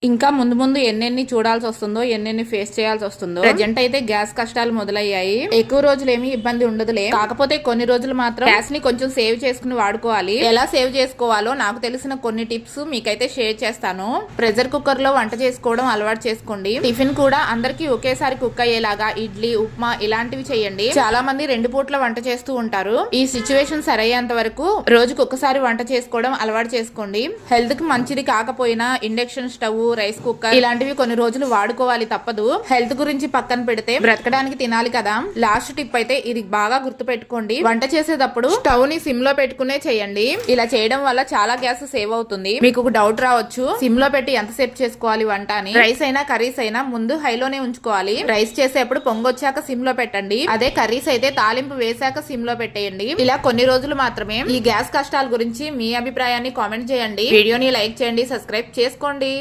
ఇంకా ముందు ముందు ఎన్నెన్ని చూడాల్సి వస్తుందో ఎన్నెన్ని ఫేస్ చేయాల్సి వస్తుందో. ప్రజెంట్ అయితే గ్యాస్ కష్టాలు మొదలయ్యాయి. ఎక్కువ రోజులు ఏమి ఇబ్బంది ఉండదులే, కాకపోతే కొన్ని రోజులు మాత్రం గ్యాస్ ని కొంచెం సేవ్ చేసుకుని వాడుకోవాలి. ఎలా సేవ్ చేసుకోవాలో నాకు తెలిసిన కొన్ని టిప్స్ మీకైతే షేర్ చేస్తాను. ప్రెషర్ కుక్కర్ లో వంట చేసుకోవడం అలవాటు చేసుకోండి. టిఫిన్ కూడా అందరికి ఒకేసారి కుక్ అయ్యేలాగా ఇడ్లీ, ఉప్మా ఇలాంటివి చేయండి. చాలా మంది 2 పూట్ల వంట చేస్తూ ఉంటారు. ఈ సిచ్యువేషన్ సరయ్యేంత వరకు రోజుకు ఒక్కసారి వంట చేసుకోవడం అలవాటు చేసుకోండి. హెల్త్ కి మంచిది కాకపోయినా ఇండక్షన్ స్టవ్, రైస్ కుక్కర్ ఇలాంటివి కొన్ని రోజులు వాడుకోవాలి, తప్పదు. హెల్త్ గురించి పక్కన పెడితే బ్రతకడానికి తినాలి కదా. లాస్ట్ టిప్ అయితే ఇది బాగా గుర్తు పెట్టుకోండి. వంట చేసేటప్పుడు స్టవ్ ని సిమ్ లో పెట్టుకునే చేయండి. ఇలా చేయడం వల్ల చాలా గ్యాస్ సేవ్ అవుతుంది. మీకు ఒక డౌట్ రావచ్చు, సిమ్ లో పెట్టి ఎంత సేపు చేసుకోవాలి వంట అని. రైస్ అయినా కర్రీస్ అయినా ముందు హైలోనే ఉంచుకోవాలి. రైస్ చేసేప్పుడు పొంగొచ్చాక సిమ్ లో పెట్టండి. అదే కర్రీస్ అయితే తాలింపు వేసాక సిమ్ లో పెట్టేయండి. ఇలా కొన్ని రోజులు మాత్రమే. ఈ గ్యాస్ కష్టాల గురించి మీ అభిప్రాయాన్ని కామెంట్ చేయండి. వీడియోని లైక్ చేయండి, సబ్స్క్రైబ్ చేసుకోండి.